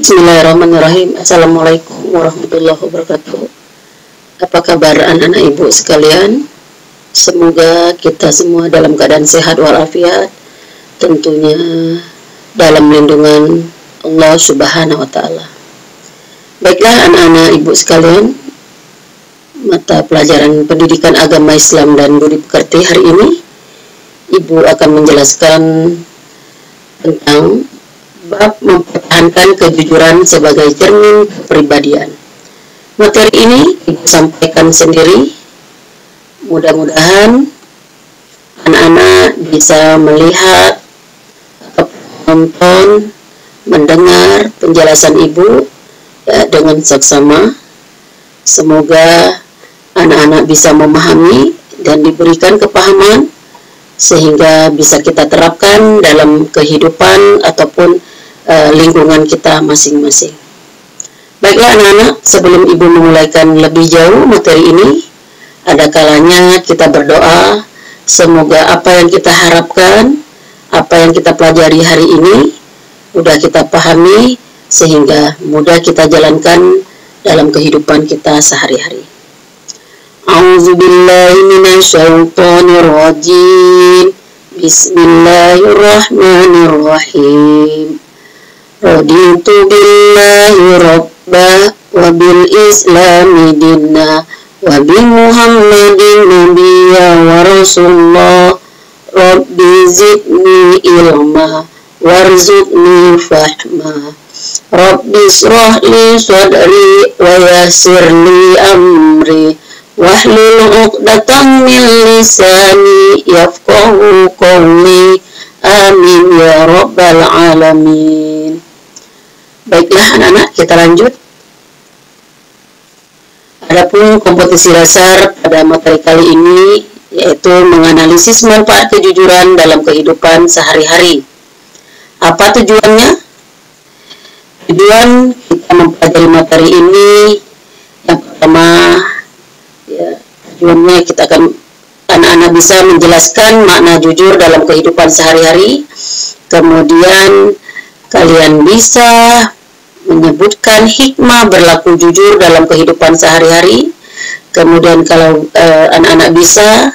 Bismillahirrahmanirrahim. Assalamualaikum warahmatullahi wabarakatuh. Apa kabar anak-anak ibu sekalian? Semoga kita semua dalam keadaan sehat walafiat, tentunya dalam lindungan Allah Subhanahu wa Ta'ala. Baiklah anak-anak ibu sekalian, mata pelajaran pendidikan agama Islam dan budi pekerti hari ini, ibu akan menjelaskan tentang bab mempertahankan kejujuran sebagai cermin kepribadian. Materi ini ibu sampaikan sendiri. Mudah-mudahan anak-anak bisa melihat atau menonton, mendengar penjelasan ibu ya, dengan seksama. Semoga anak-anak bisa memahami dan diberikan kepahaman sehingga bisa kita terapkan dalam kehidupan ataupun lingkungan kita masing-masing. Baiklah anak-anak, sebelum ibu memulaikan lebih jauh materi ini, ada kalanya kita berdoa, semoga apa yang kita harapkan, apa yang kita pelajari hari ini, mudah kita pahami, sehingga mudah kita jalankan dalam kehidupan kita sehari-hari. A'udzubillahi minasyaitonirrajim. Bismillahirrahmanirrahim. Raditu billahi rabba wa bil islami dinna wa bi muhammadin nabiyya wa rasulullah. Rabbi zidni ilma warzuqni fahma. Rabbi israh li sadri wa yassir li amri wahlul 'uqdatam min lisani yafqahu qawli. Amin ya rabbal alamin. Baiklah anak-anak, kita lanjut. Adapun kompetisi dasar pada materi kali ini yaitu menganalisis manfaat kejujuran dalam kehidupan sehari-hari. Apa tujuannya? Tujuan kita mempelajari materi ini yang pertama ya, tujuannya kita akan anak-anak bisa menjelaskan makna jujur dalam kehidupan sehari-hari. Kemudian kalian bisa menyebutkan hikmah berlaku jujur dalam kehidupan sehari-hari. Kemudian kalau anak-anak bisa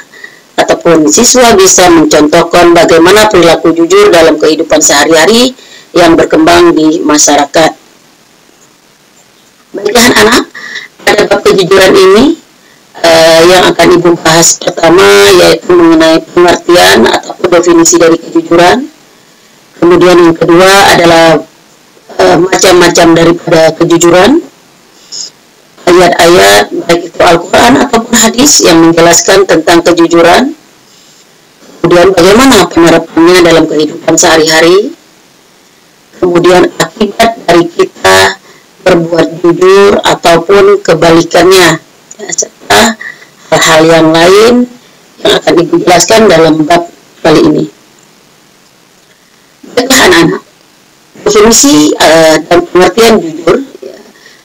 ataupun siswa bisa mencontohkan bagaimana perilaku jujur dalam kehidupan sehari-hari yang berkembang di masyarakat. Baiklah anak-anak, pada bab kejujuran ini yang akan ibu bahas pertama yaitu mengenai pengertian ataupun definisi dari kejujuran. Kemudian yang kedua adalah macam-macam daripada kejujuran, ayat-ayat baik itu Al-Quran ataupun hadis yang menjelaskan tentang kejujuran. Kemudian bagaimana penerapannya dalam kehidupan sehari-hari. Kemudian akibat dari kita berbuat jujur ataupun kebalikannya ya, serta hal-hal yang lain yang akan ibu jelaskan dalam bab kali ini. Baiklah anak-anak, definisi dan pengertian jujur ya.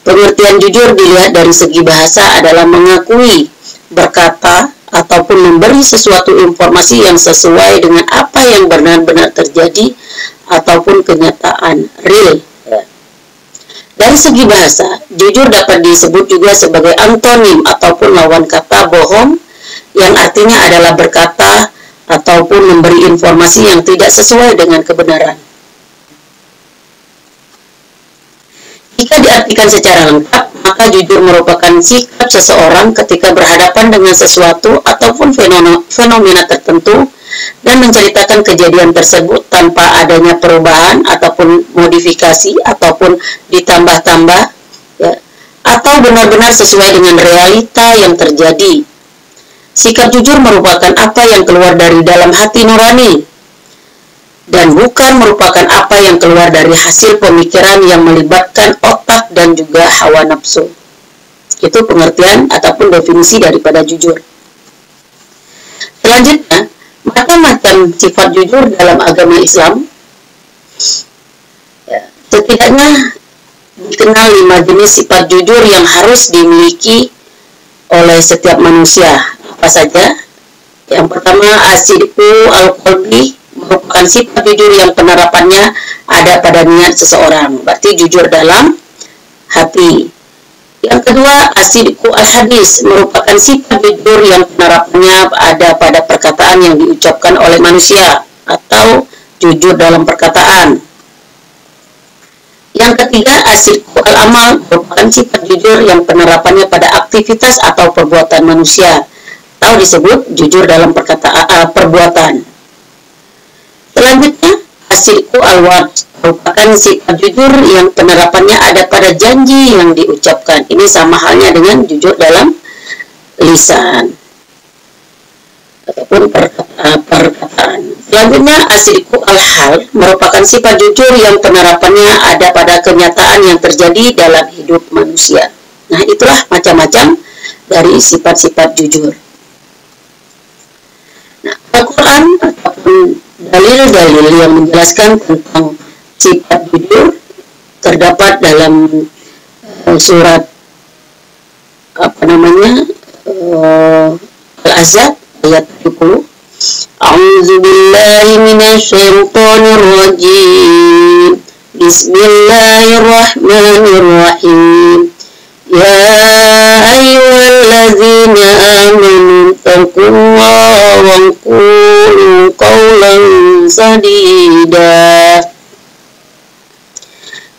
Pengertian jujur dilihat dari segi bahasa adalah mengakui, berkata ataupun memberi sesuatu informasi yang sesuai dengan apa yang benar-benar terjadi ataupun kenyataan real ya. Dari segi bahasa, jujur dapat disebut juga sebagai antonim ataupun lawan kata bohong, yang artinya adalah berkata ataupun memberi informasi yang tidak sesuai dengan kebenaran. Jika diartikan secara lengkap, maka jujur merupakan sikap seseorang ketika berhadapan dengan sesuatu ataupun fenomena tertentu dan menceritakan kejadian tersebut tanpa adanya perubahan ataupun modifikasi ataupun ditambah-tambah ya, atau benar-benar sesuai dengan realita yang terjadi. Sikap jujur merupakan apa yang keluar dari dalam hati nurani dan bukan merupakan apa yang keluar dari hasil pemikiran yang melibatkan otak dan juga hawa nafsu. Itu pengertian ataupun definisi daripada jujur. Selanjutnya, macam-macam sifat jujur dalam agama Islam ya, setidaknya dikenal 5 jenis sifat jujur yang harus dimiliki oleh setiap manusia. Apa saja? Yang pertama, as-sidqu al-qalbi merupakan sifat jujur yang penerapannya ada ada pada niat seseorang, berarti jujur dalam hati. Yang kedua, as-sidqu al-hadis, merupakan sifat jujur yang penerapannya ada pada perkataan yang diucapkan oleh manusia atau jujur dalam perkataan. Yang ketiga, as-sidqu al-amal, merupakan sifat jujur yang penerapannya pada aktivitas atau perbuatan manusia atau disebut jujur dalam perbuatan. Selanjutnya, as-sidqu al-wa'd, merupakan sifat jujur yang penerapannya ada pada janji yang diucapkan. Ini sama halnya dengan jujur dalam lisan ataupun perkataan. Selanjutnya, as-sidqu al-hal, merupakan sifat jujur yang penerapannya ada pada kenyataan yang terjadi dalam hidup manusia. Nah, itulah macam-macam dari sifat-sifat jujur. Nah, Al-Quran ataupun dalil-dalil yang menjelaskan tentang sifat jujur terdapat dalam surat Al-Ahzab ayat 70. A'udzu billahi minasyaitonir rajim. Bismillahirrahmanirrahim. Ya ayyuhalladzina amanu taqullaha wa qulu qawlan sadida.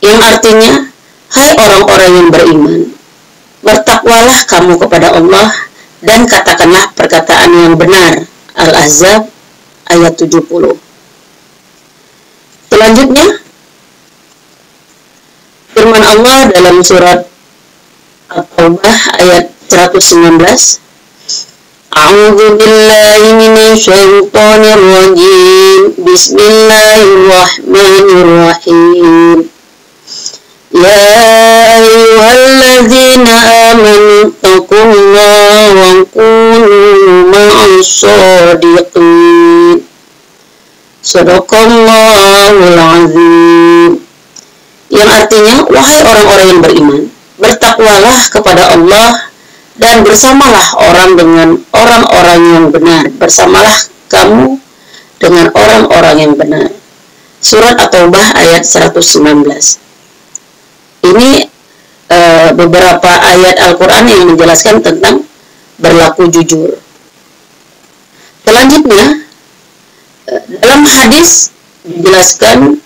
Yang artinya, hai orang-orang yang beriman, bertakwalah kamu kepada Allah dan katakanlah perkataan yang benar. Al-Ahzab ayat 70. Selanjutnya, firman Allah dalam surat At-Taubah ayat 119. A'udzu billahi minasyaitonir rajim. Bismillahirrahmanirrahim. Ya ayyuhalladzina amanu taqullaha wa kunu ma'as shadiqin. Shadaqallahul azim. Yang artinya, wahai orang-orang yang beriman, bertakwalah kepada Allah dan bersamalah dengan orang-orang yang benar. Bersamalah kamu dengan orang-orang yang benar. Surat At-Taubah ayat 119. Ini beberapa ayat Al-Quran yang menjelaskan tentang berlaku jujur. Selanjutnya, dalam hadis dijelaskan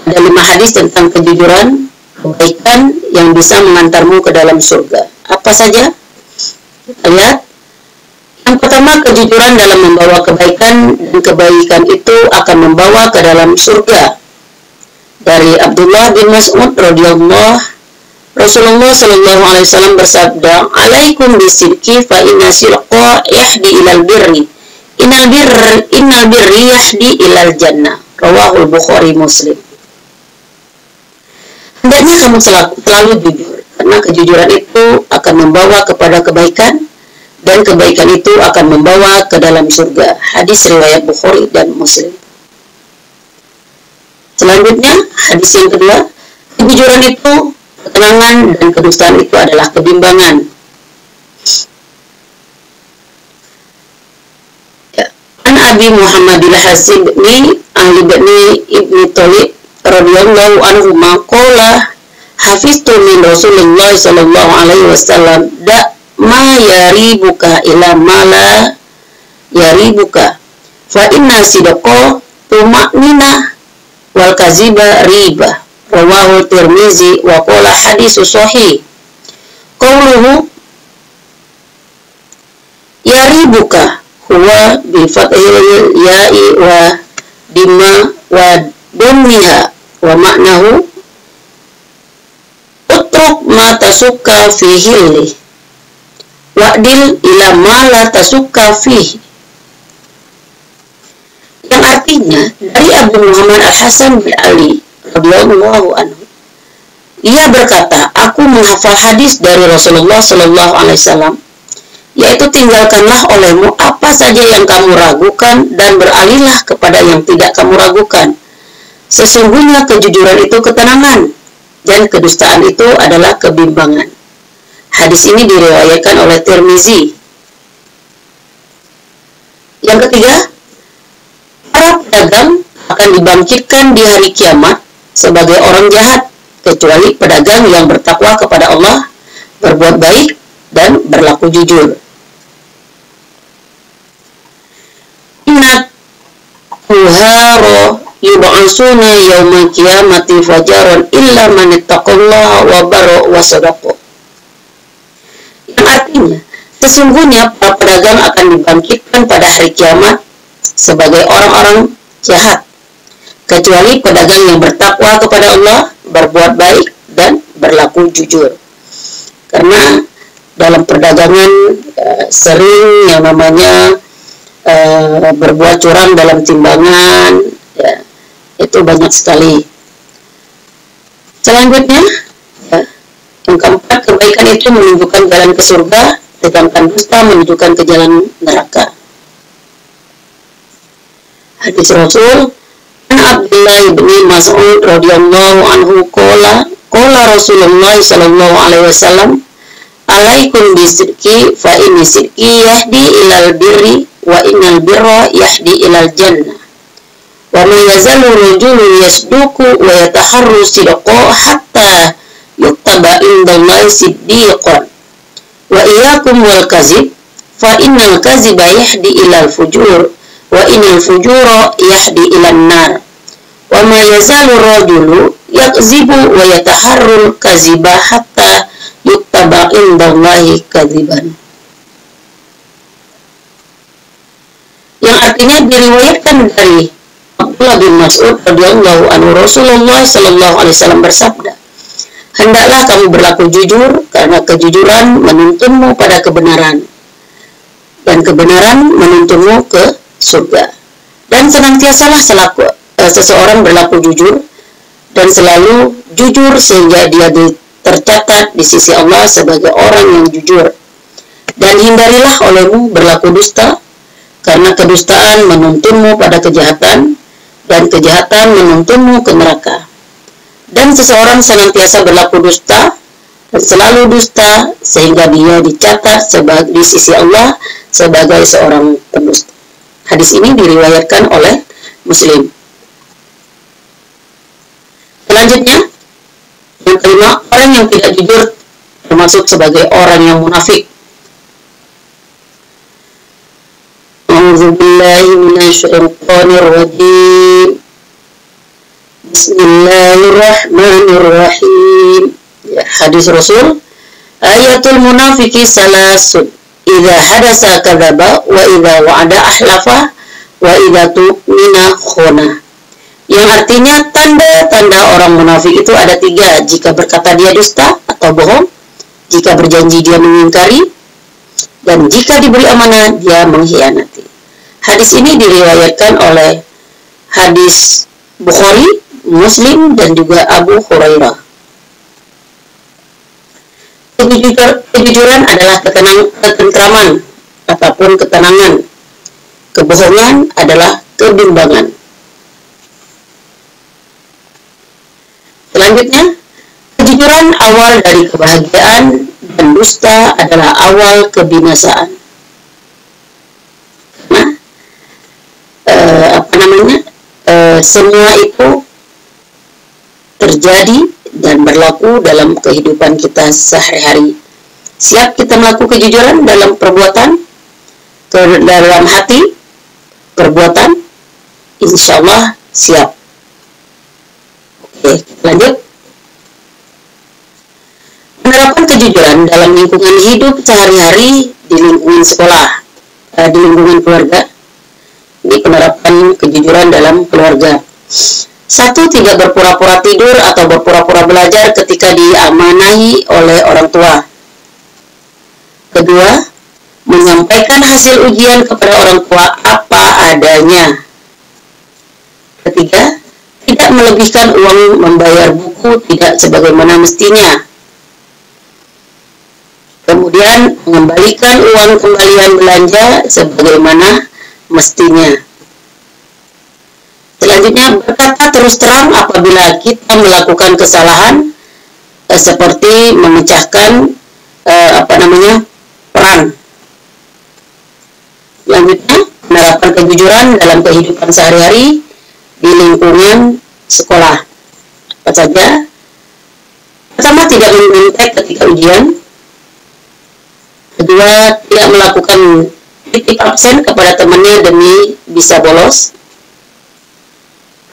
ada 5 hadis tentang kejujuran, kebaikan yang bisa mengantarmu ke dalam surga. Apa saja? Kita lihat. Yang pertama, kejujuran dalam membawa kebaikan, dan kebaikan itu akan membawa ke dalam surga. Dari Abdullah bin Mas'ud radhiyallahu, Rasulullah sallallahu alaihi wasallam bersabda, "Alaikum bisidqi fa inna sidqa yahdi ilal birri. Innal birri yahdi ilal jannah." Rawahul Bukhari Muslim. Hendaknya kamu selalu jujur, karena kejujuran itu akan membawa kepada kebaikan, dan kebaikan itu akan membawa ke dalam surga. Hadis riwayat Bukhari dan Muslim. Selanjutnya, hadis yang kedua, kejujuran itu ketenangan dan kedustaan itu adalah kebimbangan. An Abi Muhammadil Hasibni ahli bani Ibni Thalib radhiyallahu anhu maqala hafiztu min Rasulullah sallallahu alaihi wasallam da ma yaribuka ila mala yaribuka fa inna sidqa tuma'nina wal kaziba riba. Rawahu Tirmizi wa qala hadisu sahih. Qauluhu yaribuka huwa bi fathil ya'i wa dimma wa dummiha wa maknahu utruk ma tasukka fihi wa'dil ila ma la tasukka fihi. Yang artinya, dari Abu Muhammad Al-Hasan bin Ali radhiyallahu anhu, ia berkata, aku menghafal hadis dari Rasulullah sallallahu alaihi wasallam, yaitu tinggalkanlah olehmu apa saja yang kamu ragukan dan beralihlah kepada yang tidak kamu ragukan. Sesungguhnya kejujuran itu ketenangan dan kedustaan itu adalah kebimbangan. Hadis ini diriwayatkan oleh Tirmizi. Yang ketiga, para pedagang akan dibangkitkan di hari kiamat sebagai orang jahat, kecuali pedagang yang bertakwa kepada Allah, berbuat baik, dan berlaku jujur. Inna tuharo yub'asuna yaumal qiyamati fajaron illa man ittaqallaha wa barra wa sadaqa. Yang artinya, sesungguhnya para pedagang akan dibangkitkan pada hari kiamat sebagai orang-orang jahat, kecuali pedagang yang bertakwa kepada Allah, berbuat baik, dan berlaku jujur. Karena dalam perdagangan sering yang namanya berbuat curang dalam timbangan, ya, itu banyak sekali. Selanjutnya, ya, yang keempat, kebaikan itu menunjukkan jalan ke surga, sedangkan dusta menunjukkan ke jalan neraka. Hadis Rasul, an Abdullah bin Mas'ud radhiyallahu anhu qala Rasulullah sallallahu alaihi wasallam, alaikum bisidqi fa inni sidqi yahdi ilal birri wa innal birra yahdi ilal jannah. Wa ma yazalu rajulu yasduqu wa yataharru sidqa hatta yuktaba indallahi siddiqan. Wa iyyakum wal kazib fa innal kaziba yahdi ilal fujur wa innal fujura yahdi ilan nar. Wa ma yazalu rajulu yakzibu wa yataharrul kaziba hatta yuktaba indallahi kadziban. Yang artinya diriwayatkan dari Abdullah bin Mas'ud radhiyallahu anhu, Rasulullah sallallahu alaihi wasallam bersabda, hendaklah kamu berlaku jujur karena kejujuran menuntunmu pada kebenaran dan kebenaran menuntunmu ke surga. Dan senantiasalah seseorang berlaku jujur dan selalu jujur sehingga dia tercatat di sisi Allah sebagai orang yang jujur. Dan hindarilah olehmu berlaku dusta, karena kedustaan menuntunmu pada kejahatan, dan kejahatan menuntunmu ke neraka. Dan seseorang senantiasa berlaku dusta dan selalu dusta sehingga dia dicatat di sisi Allah sebagai seorang pendusta. Hadis ini diriwayatkan oleh Muslim. Selanjutnya, yang kelima, orang yang tidak jujur termasuk sebagai orang yang munafik. A'udzubillahi minasyaitonir rajim. Bismillahirrahmanirrahim. Ya, hadis Rasul, ayatul munafiki salasun, idza hadasa kadzaba wa idza wa'ada ahlafa wa idza tu'mina khana. Yang artinya tanda-tanda orang munafik itu ada 3. Jika berkata dia dusta atau bohong, jika berjanji dia mengingkari, dan jika diberi amanah dia mengkhianati. Hadis ini diriwayatkan oleh hadis Bukhari, Muslim, dan juga Abu Hurairah. Kejujuran adalah ketentraman ataupun ketenangan. Kebohongan adalah kebimbangan. Selanjutnya, kejujuran awal dari kebahagiaan dan dusta adalah awal kebinasaan. Semua itu terjadi dan berlaku dalam kehidupan kita sehari-hari. Siap kita melakukan kejujuran dalam perbuatan, dalam hati, perbuatan, insya Allah siap. Oke, lanjut. Penerapan kejujuran dalam lingkungan hidup sehari-hari, di lingkungan sekolah, di lingkungan keluarga. Ini penerapan kejujuran dalam keluarga. 1. Tidak berpura-pura tidur atau berpura-pura belajar ketika diamanahi oleh orang tua. 2. Menyampaikan hasil ujian kepada orang tua apa adanya. 3. Tidak melebihkan uang membayar buku tidak sebagaimana mestinya. Kemudian mengembalikan uang kembalian belanja sebagaimana mestinya. Selanjutnya, berkata terus terang apabila kita melakukan kesalahan, seperti memecahkan peran. Selanjutnya, menerapkan kejujuran dalam kehidupan sehari-hari di lingkungan sekolah. Apa saja? Pertama, tidak mengontek ketika ujian. Kedua, tidak melakukan titip absen kepada temannya demi bisa bolos.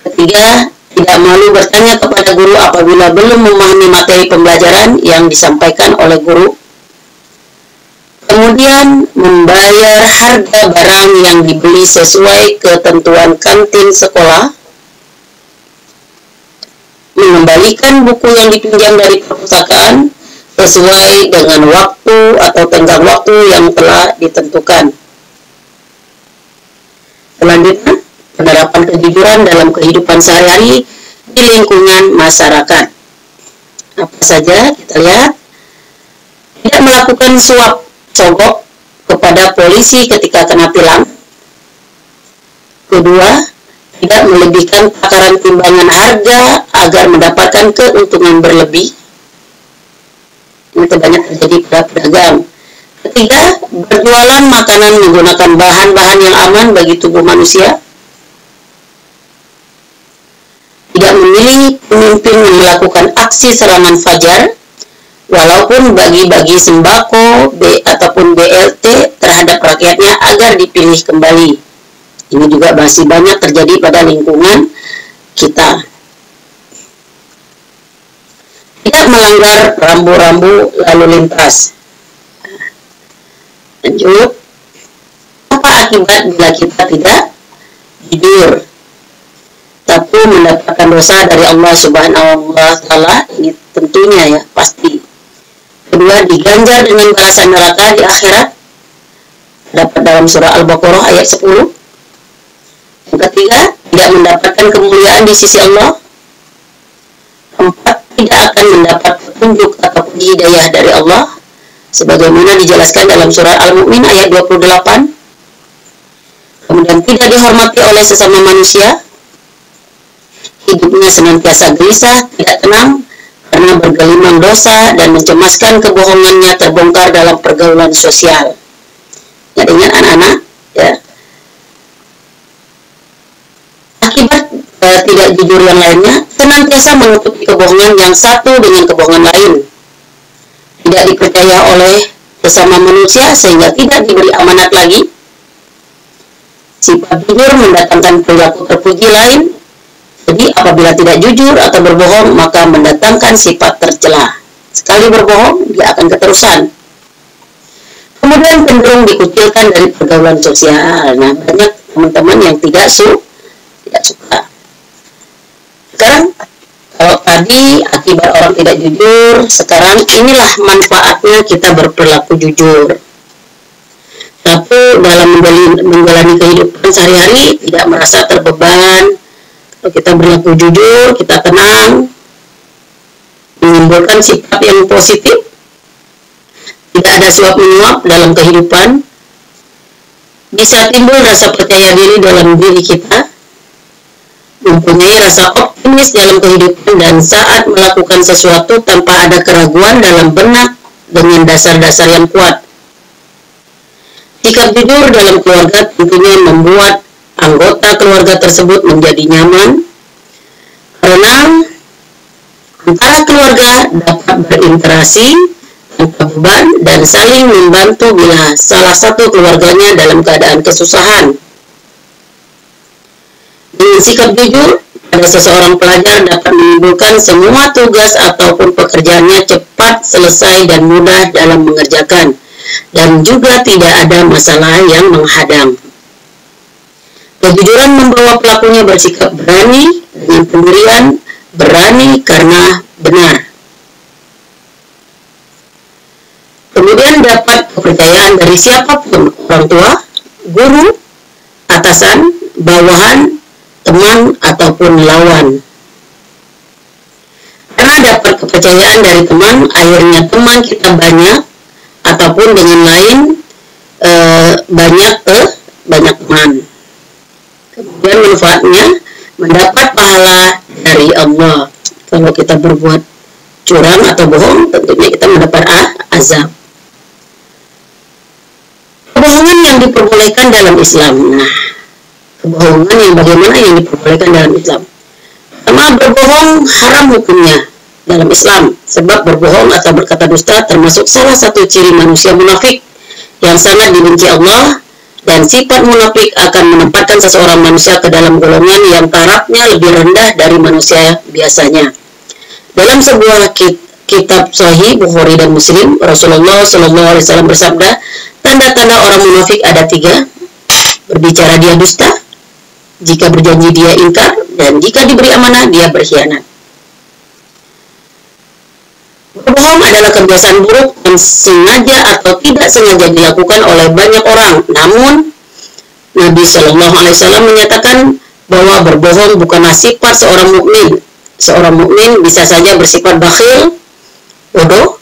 Ketiga, tidak malu bertanya kepada guru apabila belum memahami materi pembelajaran yang disampaikan oleh guru. Kemudian, membayar harga barang yang dibeli sesuai ketentuan kantin sekolah. Mengembalikan buku yang dipinjam dari perpustakaan sesuai dengan waktu atau tenggang waktu yang telah ditentukan. Selanjutnya, penerapan kejujuran dalam kehidupan sehari-hari di lingkungan masyarakat. Apa saja kita lihat? Tidak melakukan suap sogok kepada polisi ketika kena tilang. Kedua, tidak melebihkan takaran timbangan harga agar mendapatkan keuntungan berlebih. Ini banyak terjadi pada pedagang. Ketiga, berjualan makanan menggunakan bahan-bahan yang aman bagi tubuh manusia. Tidak memilih pemimpin yang melakukan aksi serangan fajar, walaupun bagi-bagi sembako ataupun BLT terhadap rakyatnya agar dipilih kembali. Ini juga masih banyak terjadi pada lingkungan kita. Tidak melanggar rambu-rambu lalu lintas. Lanjut, apa akibat bila kita tidak jujur? Satu, mendapatkan dosa dari Allah Subhanahu wa Ta'ala. Ini tentunya ya, pasti. Kedua, diganjar dengan balasan neraka di akhirat. Dapat dalam surah Al-Baqarah ayat 10. Yang ketiga, tidak mendapatkan kemuliaan di sisi Allah. Keempat, tidak akan mendapat petunjuk ataupun hidayah dari Allah, sebagaimana dijelaskan dalam surah Al-Mu'min ayat 28. Kemudian tidak dihormati oleh sesama manusia. Hidupnya senantiasa gelisah, tidak tenang, karena bergelimang dosa dan mencemaskan kebohongannya terbongkar dalam pergaulan sosial. Ya, ingat anak-anak, ya. Akibat tidak jujur yang lainnya, senantiasa menutupi kebohongan yang satu dengan kebohongan lain. Tidak dipercaya oleh sesama manusia sehingga tidak diberi amanat lagi. Sifat jujur mendatangkan perilaku terpuji lain. Jadi apabila tidak jujur atau berbohong, maka mendatangkan sifat tercela. Sekali berbohong, dia akan keterusan. Kemudian cenderung dikucilkan dari pergaulan sosial. Nah, banyak teman-teman yang tidak suka. Sekarang, kalau tadi akibat orang tidak jujur, sekarang inilah manfaatnya kita berperilaku jujur. Satu, dalam menjalani kehidupan sehari-hari tidak merasa terbeban. Kalau kita berlaku jujur, kita tenang, menimbulkan sifat yang positif, tidak ada suap menyuap dalam kehidupan, bisa timbul rasa percaya diri dalam diri kita, mempunyai rasa optimis dalam kehidupan, dan saat melakukan sesuatu tanpa ada keraguan dalam benak dengan dasar-dasar yang kuat. Sikap jujur dalam keluarga tentunya membuat anggota keluarga tersebut menjadi nyaman, karena antara keluarga dapat berinteraksi tanpa beban dan saling membantu bila salah satu keluarganya dalam keadaan kesusahan. Dengan sikap jujur pada seseorang pelajar dapat menimbulkan semua tugas ataupun pekerjaannya cepat selesai dan mudah dalam mengerjakan, dan juga tidak ada masalah yang menghadang. Kejujuran membawa pelakunya bersikap berani dengan pendirian, berani karena benar. Kemudian dapat kepercayaan dari siapapun, orang tua, guru, atasan, bawahan, teman, ataupun lawan. Karena dapat kepercayaan dari teman, akhirnya teman kita banyak, ataupun dengan lain banyak teman. Kemudian manfaatnya mendapat pahala dari Allah. Kalau kita berbuat curang atau bohong, tentunya kita mendapat azab. Kebohongan yang diperbolehkan dalam Islam. Nah, kebohongan yang bagaimana yang diperbolehkan dalam Islam. Pertama, berbohong haram hukumnya dalam Islam, sebab berbohong atau berkata dusta termasuk salah satu ciri manusia munafik yang sangat dibenci Allah, dan sifat munafik akan menempatkan seseorang manusia ke dalam golongan yang tarafnya lebih rendah dari manusia biasanya. Dalam sebuah kitab Sahih Bukhari dan Muslim, Rasulullah SAW bersabda, tanda-tanda orang munafik ada 3: berbicara dia dusta, jika berjanji dia ingkar, dan jika diberi amanah dia berkhianat. Berbohong adalah kebiasaan buruk yang sengaja atau tidak sengaja dilakukan oleh banyak orang. Namun, Nabi Shallallahu Alaihi Wasallam menyatakan bahwa berbohong bukanlah sifat seorang mukmin. Seorang mukmin bisa saja bersifat bakhil, bodoh,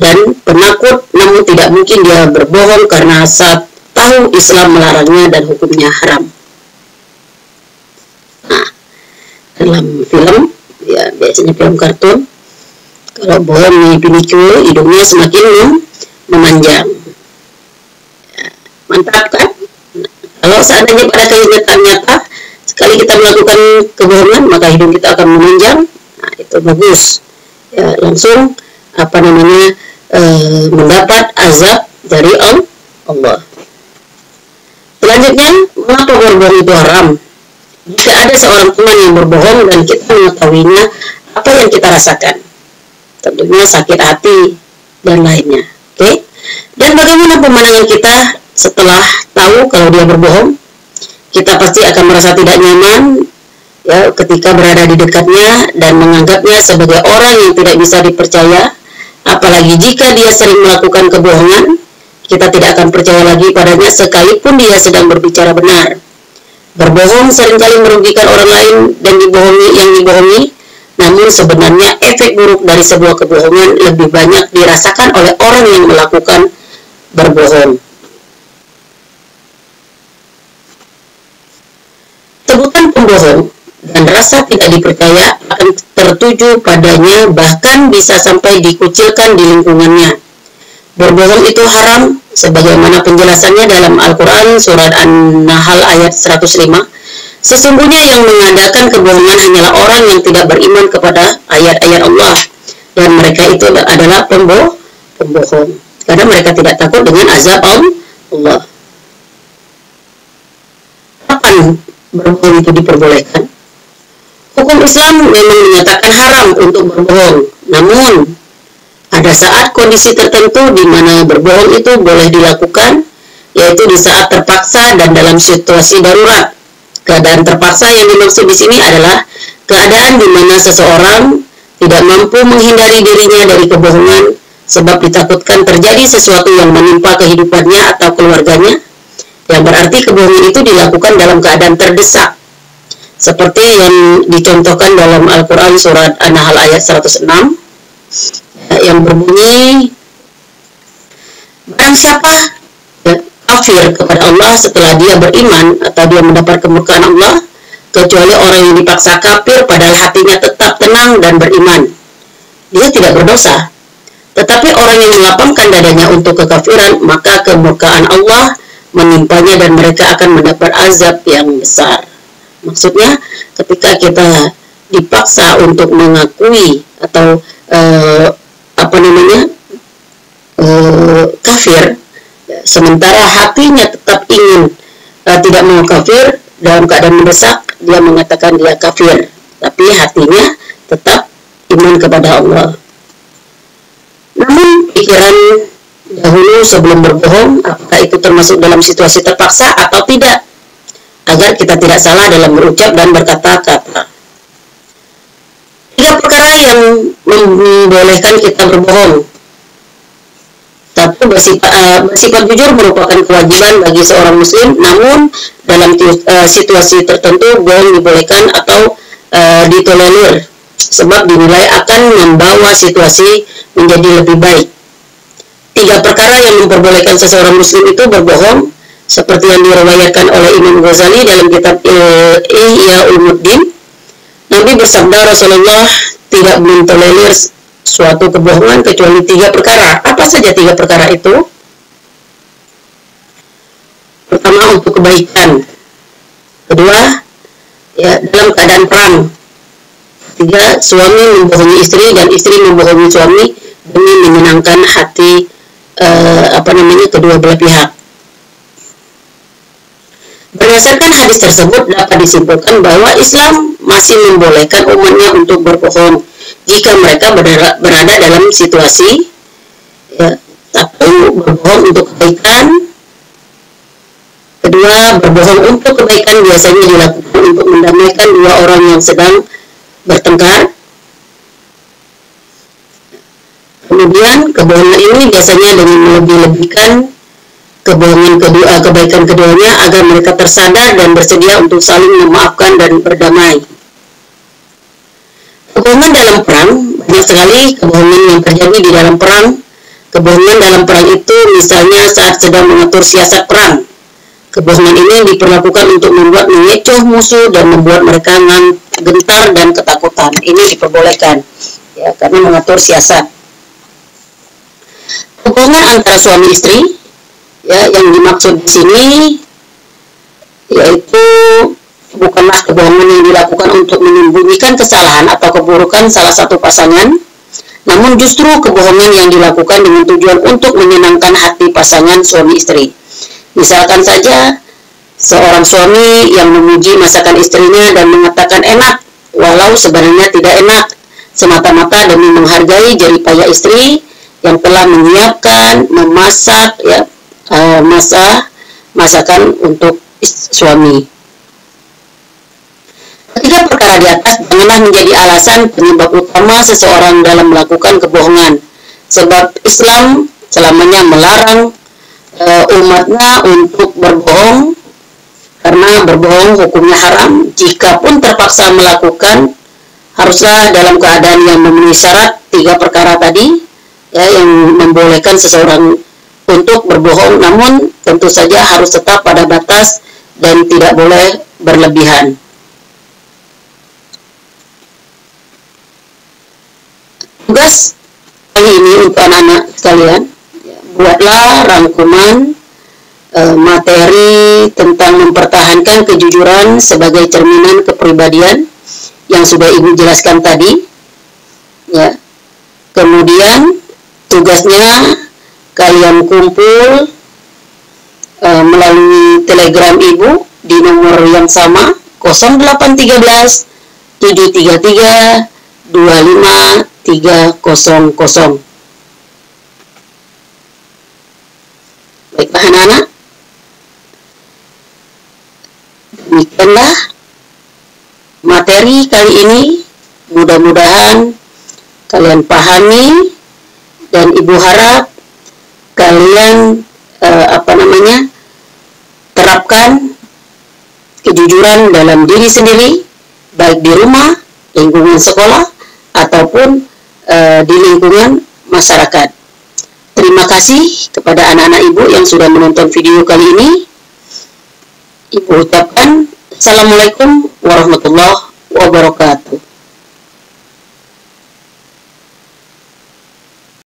dan penakut, namun tidak mungkin dia berbohong karena saat tahu Islam melarangnya dan hukumnya haram. Nah, dalam film, ya biasanya film kartun, kalau bohong nih pinicu, hidungnya semakin memanjang. Ya, mantap kan? Nah, kalau seandainya pada kenyataan nyata, sekali kita melakukan kebohongan, maka hidung kita akan memanjang. Nah, itu bagus. Ya, langsung mendapat azab dari Allah. Selanjutnya, mengapa berbohong itu haram? Jika ada seorang teman yang berbohong dan kita mengetahuinya, apa yang kita rasakan? Tentunya sakit hati dan lainnya. Oke? Dan bagaimana pemandangan kita setelah tahu kalau dia berbohong? Kita pasti akan merasa tidak nyaman ya ketika berada di dekatnya dan menganggapnya sebagai orang yang tidak bisa dipercaya. Apalagi jika dia sering melakukan kebohongan, kita tidak akan percaya lagi padanya sekalipun dia sedang berbicara benar. Berbohong seringkali merugikan orang lain dan dibohongi, namun sebenarnya efek buruk dari sebuah kebohongan lebih banyak dirasakan oleh orang yang melakukan berbohong. Sebutan pembohong dan rasa tidak dipercaya akan tertuju padanya, bahkan bisa sampai dikucilkan di lingkungannya. Berbohong itu haram sebagaimana penjelasannya dalam Al-Quran surat An-Nahl ayat 105. Sesungguhnya yang mengadakan kebohongan hanyalah orang yang tidak beriman kepada ayat-ayat Allah, dan mereka itu adalah pembohong karena mereka tidak takut dengan azab Allah. Kapan berbohong itu diperbolehkan? Hukum Islam memang menyatakan haram untuk berbohong, namun ada saat kondisi tertentu di mana berbohong itu boleh dilakukan, yaitu di saat terpaksa dan dalam situasi darurat. Keadaan terpaksa yang dimaksud di sini adalah keadaan di mana seseorang tidak mampu menghindari dirinya dari kebohongan sebab ditakutkan terjadi sesuatu yang menimpa kehidupannya atau keluarganya, yang berarti kebohongan itu dilakukan dalam keadaan terdesak. Seperti yang dicontohkan dalam Al-Quran surat An-Nahl ayat 106 yang berbunyi, barang siapa kafir kepada Allah setelah dia beriman atau dia mendapat kemurkaan Allah, kecuali orang yang dipaksa kafir padahal hatinya tetap tenang dan beriman, dia tidak berdosa. Tetapi orang yang melapangkan dadanya untuk kekafiran, maka kemurkaan Allah menimpanya dan mereka akan mendapat azab yang besar. Maksudnya ketika kita dipaksa untuk mengakui atau kafir, sementara hatinya tetap ingin tidak mau kafir, dalam keadaan mendesak dia mengatakan dia kafir, tapi hatinya tetap iman kepada Allah. Namun pikiran dahulu sebelum berbohong, apakah itu termasuk dalam situasi terpaksa atau tidak, agar kita tidak salah dalam berucap dan berkata-kata. 3 perkara yang membolehkan kita berbohong. 1. Bersifat jujur merupakan kewajiban bagi seorang muslim, namun dalam situasi tertentu bohong dibolehkan atau ditolerir sebab dinilai akan membawa situasi menjadi lebih baik. 3 perkara yang memperbolehkan seseorang muslim itu berbohong, seperti yang diriwayatkan oleh Imam Ghazali dalam kitab Ihya Ulumuddin. Nabi bersabda, Rasulullah tidak mentolerir suatu kebohongan kecuali 3 perkara. Apa saja 3 perkara itu? Pertama, untuk kebaikan. Kedua, ya, dalam keadaan perang. Ketiga, suami membohongi istri dan istri membohongi suami demi menyenangkan hati kedua belah pihak. Berdasarkan hadis tersebut dapat disimpulkan bahwa Islam masih membolehkan umatnya untuk berbohong jika mereka berada dalam situasi, ya, satu, berbohong untuk kebaikan. Kedua, berbohong untuk kebaikan biasanya dilakukan untuk mendamaikan dua orang yang sedang bertengkar. Kemudian kebohongan ini biasanya dengan melebih-lebihkan kebaikan keduanya agar mereka tersadar dan bersedia untuk saling memaafkan dan berdamai. Kebohongan dalam perang, banyak sekali kebohongan yang terjadi di dalam perang. Kebohongan dalam perang itu misalnya saat sedang mengatur siasat perang. Kebohongan ini diperlakukan untuk membuat mengecoh musuh dan membuat mereka gentar dan ketakutan. Ini diperbolehkan, ya, karena mengatur siasat. Kebohongan antara suami istri, ya, yang dimaksud di sini yaitu bukanlah kebohongan yang dilakukan untuk menyembunyikan kesalahan atau keburukan salah satu pasangan, namun justru kebohongan yang dilakukan dengan tujuan untuk menyenangkan hati pasangan suami istri. Misalkan saja seorang suami yang memuji masakan istrinya dan mengatakan enak walau sebenarnya tidak enak, semata-mata demi menghargai jerih payah istri yang telah menyiapkan, memasak, ya, masakan untuk suami. Ketiga perkara di atas janganlah menjadi alasan penyebab utama seseorang dalam melakukan kebohongan, sebab Islam selamanya melarang umatnya untuk berbohong, karena berbohong hukumnya haram. Jika pun terpaksa melakukan, haruslah dalam keadaan yang memenuhi syarat tiga perkara tadi, ya, yang membolehkan seseorang untuk berbohong, namun tentu saja harus tetap pada batas dan tidak boleh berlebihan. Tugas kali ini untuk anak-anak sekalian, buatlah rangkuman materi tentang mempertahankan kejujuran sebagai cerminan kepribadian yang sudah Ibu jelaskan tadi, ya. Kemudian tugasnya kalian kumpul melalui Telegram Ibu di nomor yang sama 0813 733 25300. Baiklah anak-anak, demikianlah materi kali ini. Mudah-mudahan kalian pahami dan Ibu harap kalian terapkan kejujuran dalam diri sendiri, baik di rumah, lingkungan sekolah, ataupun di lingkungan masyarakat. Terima kasih kepada anak-anak Ibu yang sudah menonton video kali ini. Ibu ucapkan Assalamualaikum warahmatullahi wabarakatuh.